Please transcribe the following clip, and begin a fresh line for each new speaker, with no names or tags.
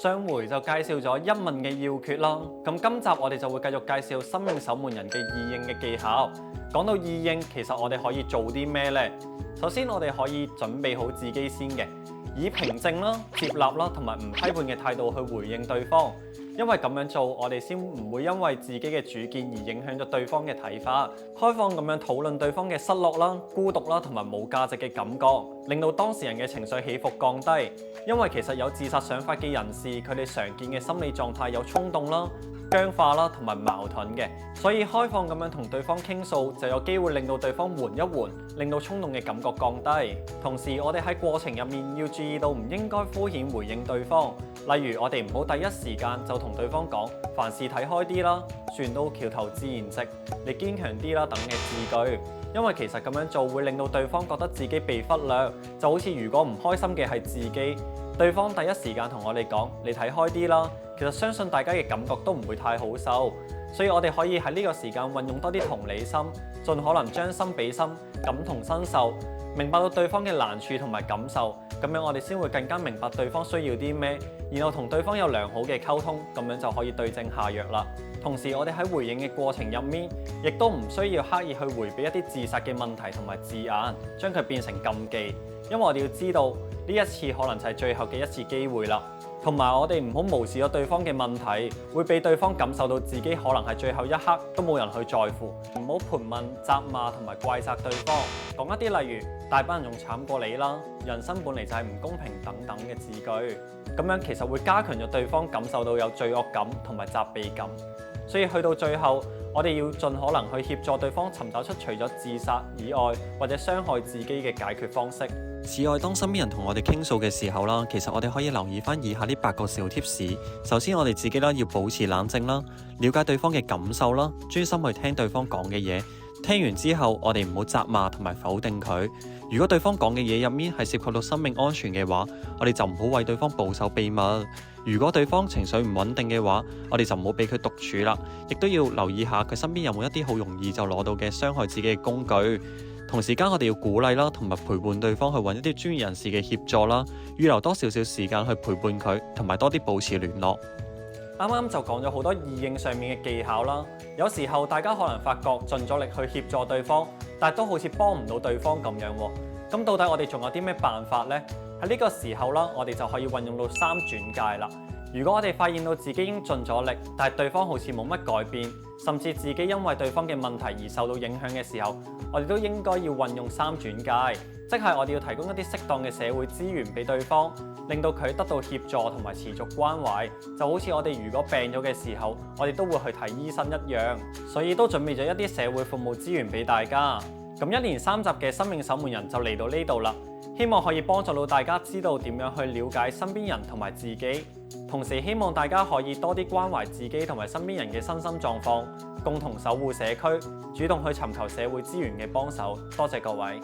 上回就介紹咗一問嘅要訣啦，咁今集我哋就會繼續介紹生命守門人嘅易應嘅技巧。講到易應，其實我哋可以做啲咩呢？首先我哋可以準備好自己先嘅，以平靜啦、接納啦同埋唔批判嘅態度去回應對方。因為咁樣做，我哋先唔會因為自己嘅主見而影響咗對方嘅睇法。開放咁樣討論對方嘅失落啦、孤獨啦同埋冇價值嘅感覺，令到當事人嘅情緒起伏降低。因為其實有自殺想法嘅人士，佢哋常見嘅心理狀態有衝動啦、僵化啦同埋矛盾嘅，所以開放咁樣同對方傾訴，就有機會令到對方緩一緩，令到衝動嘅感覺降低。同時，我哋喺過程入面要注意到唔應該敷衍回應對方，例如我哋唔好第一時間就同對方講凡事睇開啲啦、船到橋頭自然直、你堅強啲啦等嘅字句，因為其實咁樣做會令到對方覺得自己被忽略，就好似如果唔開心嘅係自己，對方第一時間同我哋講你睇開啲啦，其實相信大家嘅感覺都唔會太好受，所以我哋可以喺呢個時間運用多啲同理心，盡可能將心比心，感同身受，明白到對方嘅難處同埋感受，咁樣我哋先會更加明白對方需要啲咩，然後同對方有良好嘅溝通，咁樣就可以對症下藥啦。同時，我哋喺回應嘅過程入面，亦都唔需要刻意去迴避一啲自殺嘅問題同埋字眼，將佢變成禁忌，因為我哋要知道呢一次可能就係最後嘅一次機會啦。同埋我哋唔好無視咗對方嘅問題，會俾對方感受到自己可能係最後一刻都冇人去在乎。唔好盤問、責罵同埋怪責對方，講一啲例如大班人仲慘過你啦，人生本嚟就係唔公平等等嘅字句，咁樣其實會加強咗對方感受到有罪惡感同埋責備感。所以去到最後，我哋要盡可能去協助對方尋找出除咗自殺以外或者傷害自己嘅解決方式。
此外，當身邊人同我哋傾訴嘅時候啦，其實我哋可以留意翻以下呢8個小貼士。首先，我哋自己啦要保持冷靜啦，了解對方嘅感受啦，專心去聽對方講嘅嘢。聽完之後，我哋唔好責罵同埋否定佢。如果對方講嘅嘢入面係涉及到生命安全嘅話，我哋就唔好為對方保守秘密。如果對方情緒唔穩定嘅話，我哋就唔好俾佢獨處啦。亦都要留意下佢身邊有冇一啲好容易就攞到嘅傷害自己嘅工具。同時間我哋要鼓勵啦，同埋陪伴對方去揾一啲專業人士嘅協助啦，預留多少少時間去陪伴佢，同埋多啲保持聯絡。
啱啱就講咗好多易應上面嘅技巧啦，有時候大家可能發覺盡咗力去協助對方，但係都好似幫唔到對方咁樣喎。咁到底我哋仲有啲咩辦法呢？喺呢個時候啦，我哋就可以運用到3轉介啦。如果我哋發現到自己已經盡咗力，但係對方好似冇乜改變，甚至自己因為對方嘅問題而受到影響嘅時候，我哋都應該要運用3轉介，即係我哋要提供一啲適當嘅社會資源俾對方，令到佢得到協助同埋持續關懷，就好似我哋如果病咗嘅時候，我哋都會去睇醫生一樣。所以都準備咗一啲社會服務資源俾大家。咁1連3集嘅生命守門人就嚟到呢度啦，希望可以幫助到大家知道點樣去了解身邊人同埋自己，同時希望大家可以多啲關懷自己同埋身邊人嘅身心狀況，共同守護社區，主動去尋求社會資源嘅幫手。多謝各位。